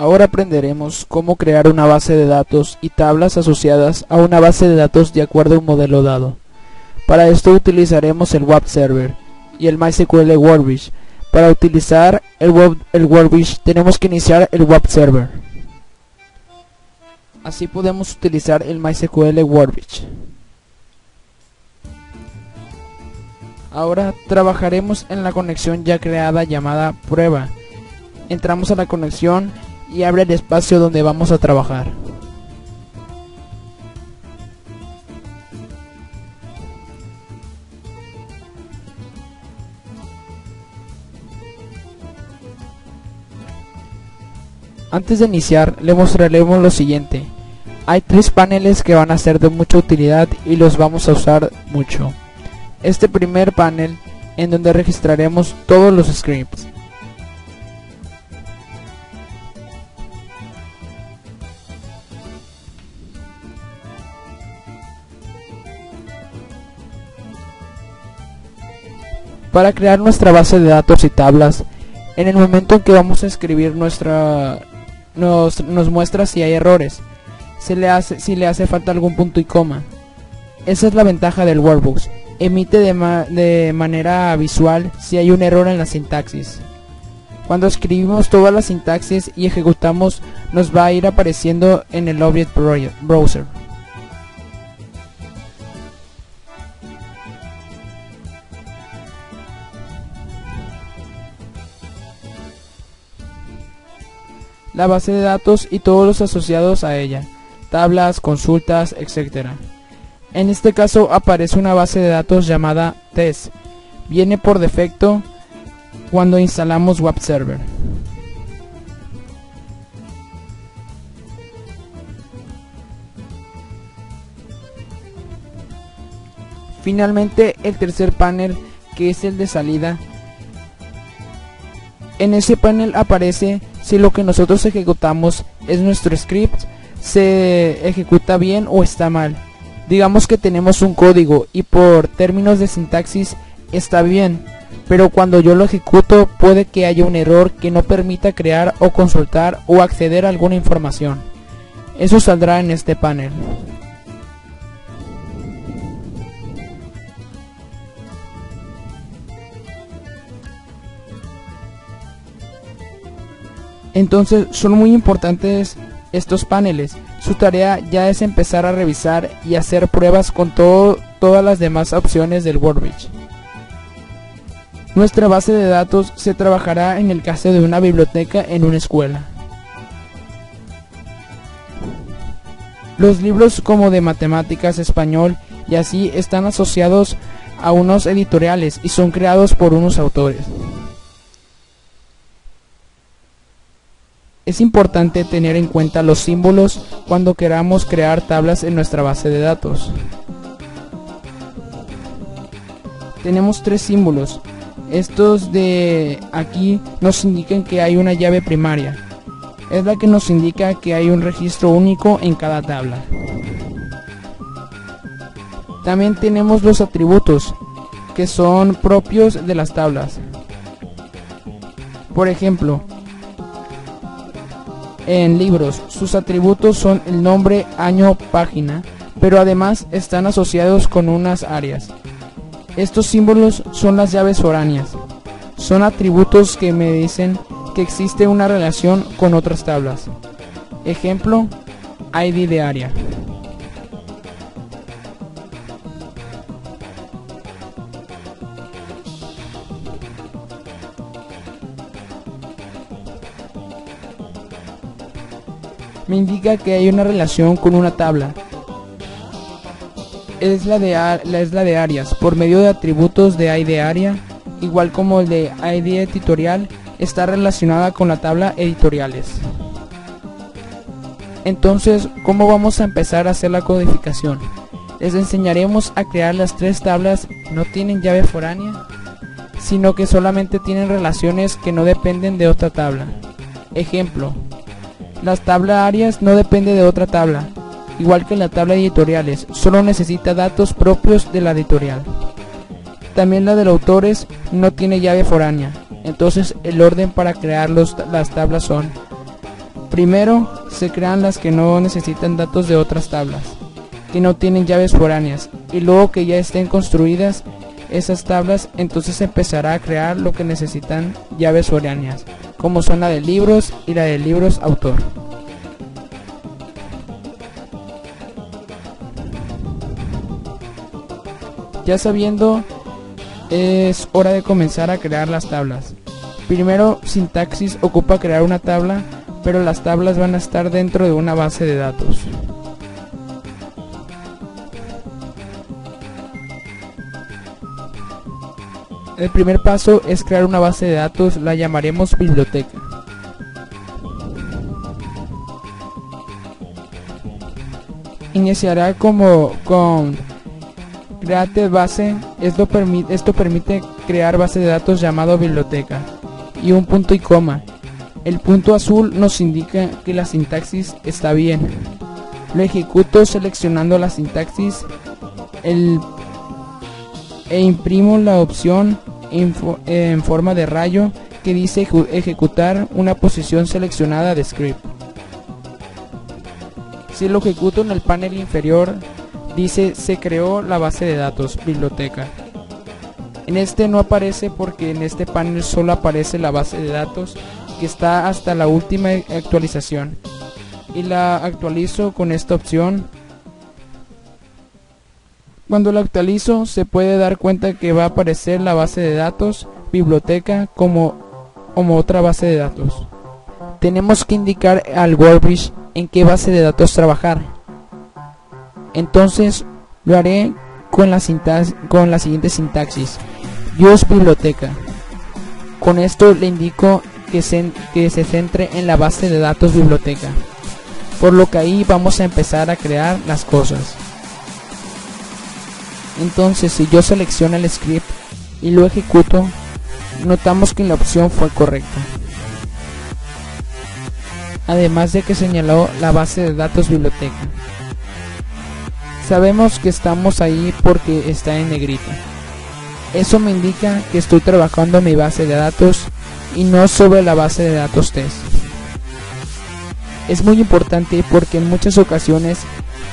Ahora aprenderemos cómo crear una base de datos y tablas asociadas a una base de datos de acuerdo a un modelo dado. Para esto utilizaremos el Web Server y el MySQL Workbench. Para utilizar el Workbench tenemos que iniciar el Web Server. Así podemos utilizar el MySQL Workbench. Ahora trabajaremos en la conexión ya creada llamada prueba. Entramos a la conexión y abre el espacio donde vamos a trabajar. Antes de iniciar, le mostraremos lo siguiente. Hay 3 paneles que van a ser de mucha utilidad y los vamos a usar mucho. Este primer panel, en donde registraremos todos los scripts. Para crear nuestra base de datos y tablas, en el momento en que vamos a escribir nos muestra si hay errores, si le hace falta algún punto y coma. Esa es la ventaja del Workbook, emite de manera visual si hay un error en la sintaxis. Cuando escribimos toda la sintaxis y ejecutamos, nos va a ir apareciendo en el Object Browser. La base de datos y todos los asociados a ella, tablas, consultas, etc. En este caso aparece una base de datos llamada test. Viene por defecto cuando instalamos Web Server. Finalmente, el tercer panel, que es el de salida. En ese panel aparece si lo que nosotros ejecutamos es nuestro script, se ejecuta bien o está mal. Digamos que tenemos un código y por términos de sintaxis está bien, pero cuando yo lo ejecuto puede que haya un error que no permita crear o consultar o acceder a alguna información. Eso saldrá en este panel. Entonces son muy importantes estos paneles. Su tarea ya es empezar a revisar y hacer pruebas con todas las demás opciones del Workbench. Nuestra base de datos se trabajará en el caso de una biblioteca en una escuela. Los libros como de matemáticas, español y así están asociados a unos editoriales y son creados por unos autores. Es importante tener en cuenta los símbolos cuando queramos crear tablas en nuestra base de datos. Tenemos 3 símbolos. Estos de aquí nos indican que hay una llave primaria. Es la que nos indica que hay un registro único en cada tabla. También tenemos los atributos, que son propios de las tablas. Por ejemplo, en libros, sus atributos son el nombre, año, página, pero además están asociados con unas áreas. Estos símbolos son las llaves foráneas. Son atributos que me dicen que existe una relación con otras tablas. Ejemplo, ID de área. Me indica que hay una relación con una tabla. Es la de áreas, por medio de atributos de ID área, igual como el de ID editorial, está relacionada con la tabla editoriales. Entonces, ¿cómo vamos a empezar a hacer la codificación? Les enseñaremos a crear las 3 tablas. No tienen llave foránea, sino que solamente tienen relaciones que no dependen de otra tabla. Ejemplo, las tablas áreas no depende de otra tabla, igual que la tabla editoriales, solo necesita datos propios de la editorial. También la de los autores no tiene llave foránea, entonces el orden para crear las tablas son Primero se crean las que no necesitan datos de otras tablas, que no tienen llaves foráneas, y luego que ya estén construidas esas tablas, entonces se empezará a crear lo que necesitan llaves foráneas, como son la de libros y la de libros autor. Ya sabiendo, es hora de comenzar a crear las tablas. Primero, Sintaxis ocupa crear una tabla, pero las tablas van a estar dentro de una base de datos. El primer paso es crear una base de datos, la llamaremos biblioteca. Iniciará con create base. Esto permite crear base de datos llamado biblioteca y un punto y coma. El punto azul nos indica que la sintaxis está bien. Lo ejecuto seleccionando la sintaxis e imprimo la opción en forma de rayo que dice ejecutar una posición seleccionada de script. Si lo ejecuto en el panel inferior, dice se creó la base de datos biblioteca. En este no aparece porque en este panel solo aparece la base de datos que está hasta la última actualización, y la actualizo con esta opción. Cuando la actualizo se puede dar cuenta que va a aparecer la base de datos biblioteca como otra base de datos. Tenemos que indicar al Workbench en qué base de datos trabajar. Entonces lo haré con la siguiente sintaxis: use biblioteca. Con esto le indico que se centre en la base de datos biblioteca, por lo que ahí vamos a empezar a crear las cosas. Entonces, si yo selecciono el script y lo ejecuto, notamos que la opción fue correcta, además de que señaló la base de datos biblioteca. Sabemos que estamos ahí porque está en negrita. Eso me indica que estoy trabajando en mi base de datos y no sobre la base de datos test. Es muy importante porque en muchas ocasiones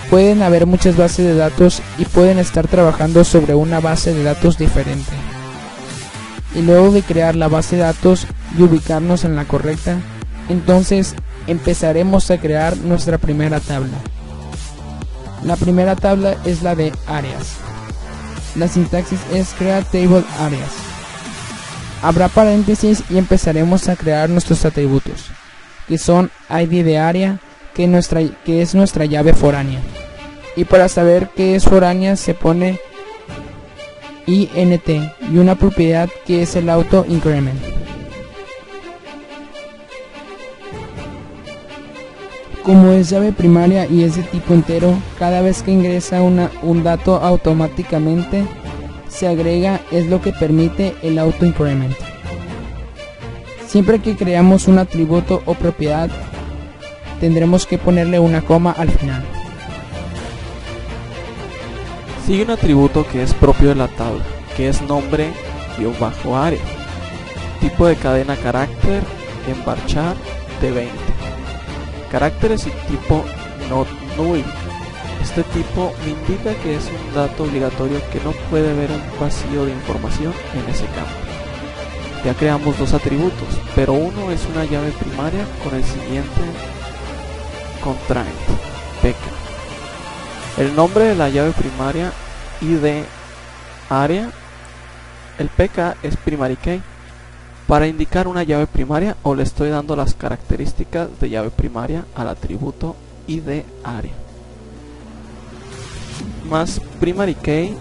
pueden haber muchas bases de datos y pueden estar trabajando sobre una base de datos diferente. Y luego de crear la base de datos y ubicarnos en la correcta, entonces empezaremos a crear nuestra primera tabla. La primera tabla es la de áreas. La sintaxis es create table areas. Habrá paréntesis y empezaremos a crear nuestros atributos, que son ID de área, que es nuestra llave foránea. Y para saber qué es foránea se pone int y una propiedad que es el auto increment. Como es llave primaria y es de tipo entero, cada vez que ingresa un dato automáticamente se agrega, es lo que permite el auto increment. Siempre que creamos un atributo o propiedad, tendremos que ponerle una coma al final. Sigue un atributo que es propio de la tabla, que es nombre-área, tipo de cadena carácter en varchar de 20. Caracteres y tipo not null. Este tipo me indica que es un dato obligatorio, que no puede haber un vacío de información en ese campo. Ya creamos dos atributos, pero uno es una llave primaria con el siguiente constraint, pk. El nombre de la llave primaria id área, el pk es primary key. Para indicar una llave primaria, o le estoy dando las características de llave primaria al atributo id área, más primary key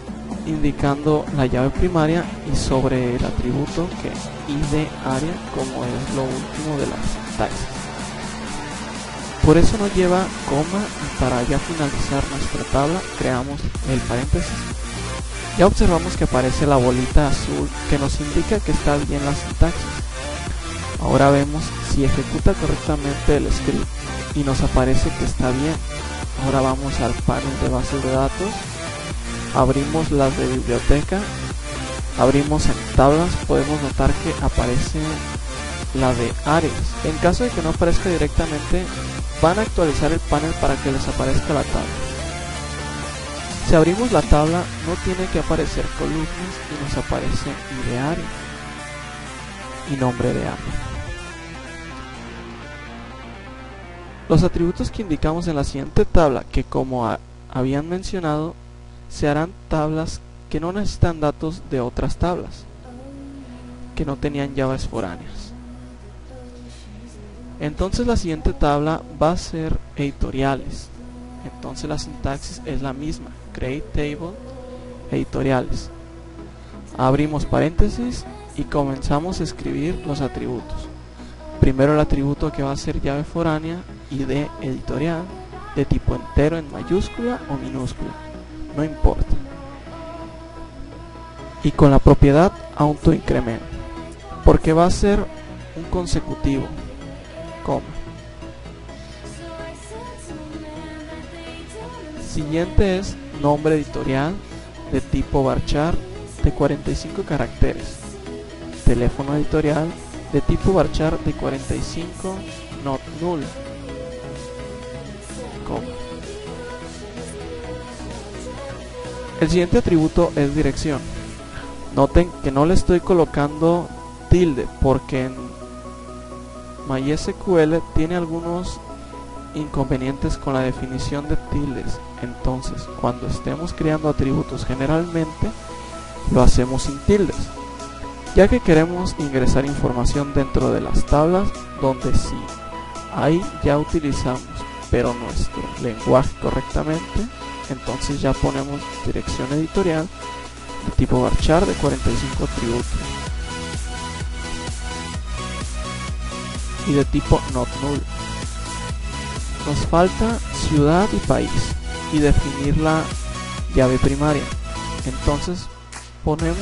indicando la llave primaria, y sobre el atributo que id área como es lo último de la sintaxis. Por eso no lleva coma, y para ya finalizar nuestra tabla creamos el paréntesis. Ya observamos que aparece la bolita azul que nos indica que está bien la sintaxis. Ahora vemos si ejecuta correctamente el script y nos aparece que está bien. Ahora vamos al panel de bases de datos, abrimos las de biblioteca, abrimos en tablas, podemos notar que aparece la de Ares. En caso de que no aparezca directamente, van a actualizar el panel para que les aparezca la tabla. Si abrimos la tabla, no tiene que aparecer columnas y nos aparece ideario y nombre de área. Los atributos que indicamos en la siguiente tabla, que como habían mencionado, se harán tablas que no necesitan datos de otras tablas, que no tenían llaves foráneas. Entonces la siguiente tabla va a ser editoriales. Entonces la sintaxis es la misma, create table, editoriales. Abrimos paréntesis y comenzamos a escribir los atributos. Primero el atributo que va a ser llave foránea y de editorial, de tipo entero en mayúscula o minúscula, no importa. Y con la propiedad autoincremento, porque va a ser un consecutivo, coma. Siguiente es nombre editorial de tipo varchar de 45 caracteres. Teléfono editorial de tipo varchar de 45 not null, coma. El siguiente atributo es dirección. Noten que no le estoy colocando tilde porque en MySQL tiene algunos inconvenientes con la definición de tildes. Entonces, cuando estemos creando atributos, generalmente lo hacemos sin tildes, ya que queremos ingresar información dentro de las tablas donde sí, ahí ya utilizamos, pero nuestro lenguaje correctamente. Entonces ya ponemos dirección editorial de tipo varchar de 45 atributos y de tipo not null. Nos falta ciudad y país y definir la llave primaria. Entonces ponemos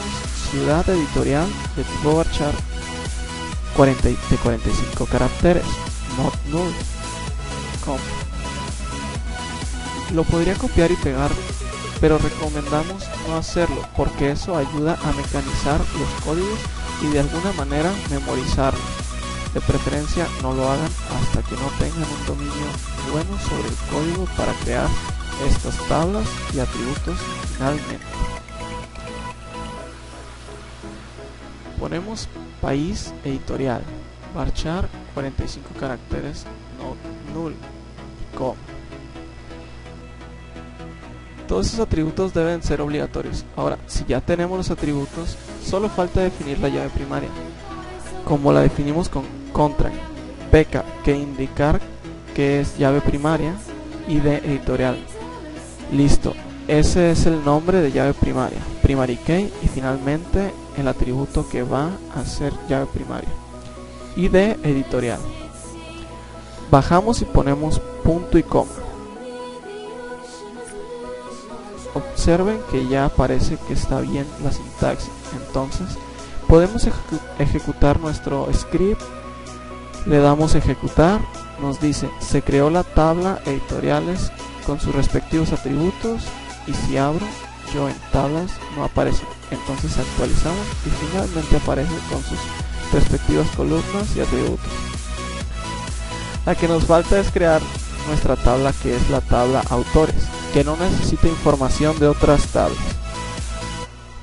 ciudad editorial de tipo varchar de 45 caracteres, not null, coma. Lo podría copiar y pegar, pero recomendamos no hacerlo porque eso ayuda a mecanizar los códigos y de alguna manera memorizarlos. De preferencia no lo hagan hasta que no tengan un dominio bueno sobre el código para crear estas tablas y atributos finalmente. Ponemos país editorial, varchar 45 caracteres, not null, coma. Todos esos atributos deben ser obligatorios. Ahora, si ya tenemos los atributos, solo falta definir la llave primaria, como la definimos con contract pk, que indicar que es llave primaria y de editorial. Listo, ese es el nombre de llave primaria, primary key, y finalmente el atributo que va a ser llave primaria y de editorial. Bajamos y ponemos punto y coma. Observen que ya parece que está bien la sintaxis. Entonces podemos ejecutar nuestro script. Le damos ejecutar, nos dice se creó la tabla editoriales con sus respectivos atributos, y si abro yo en tablas no aparece. Entonces actualizamos y finalmente aparece con sus respectivas columnas y atributos. La que nos falta es crear nuestra tabla, que es la tabla autores, que no necesita información de otras tablas,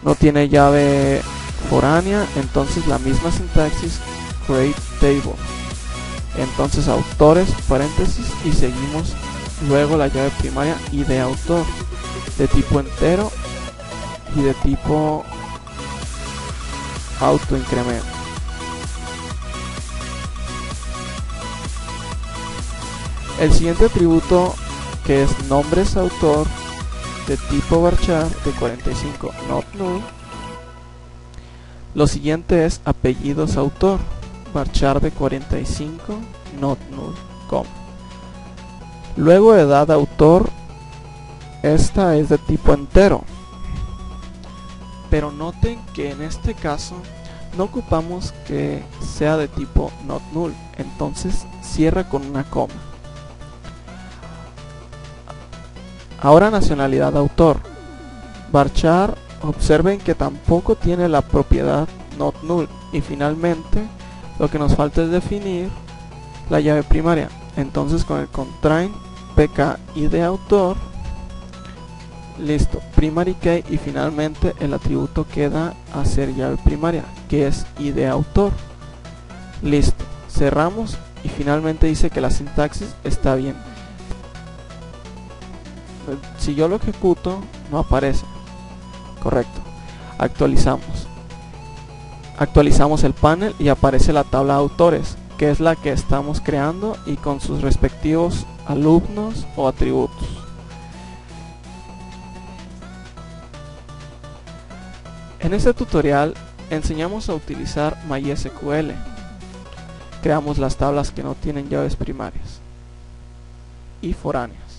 no tiene llave foránea. Entonces la misma sintaxis, create table, entonces autores, paréntesis, y seguimos luego la llave primaria y de autor de tipo entero y de tipo autoincremento. El siguiente atributo, que es nombres autor de tipo varchar de 45 not null. Lo siguiente es apellidos autor, varchar de 45 not null, coma. Luego edad autor, esta es de tipo entero, pero noten que en este caso no ocupamos que sea de tipo not null, entonces cierra con una coma. Ahora nacionalidad autor, varchar, observen que tampoco tiene la propiedad not null, y finalmente Lo que nos falta es definir la llave primaria. Entonces con el constraint pk id autor, listo, primary key, y finalmente el atributo queda a ser llave primaria, que es id autor. Listo, cerramos y finalmente dice que la sintaxis está bien. Si yo lo ejecuto, no aparece. Correcto. Actualizamos el panel y aparece la tabla de autores, que es la que estamos creando y con sus respectivos alumnos o atributos. En este tutorial enseñamos a utilizar MySQL. Creamos las tablas que no tienen llaves primarias y foráneas.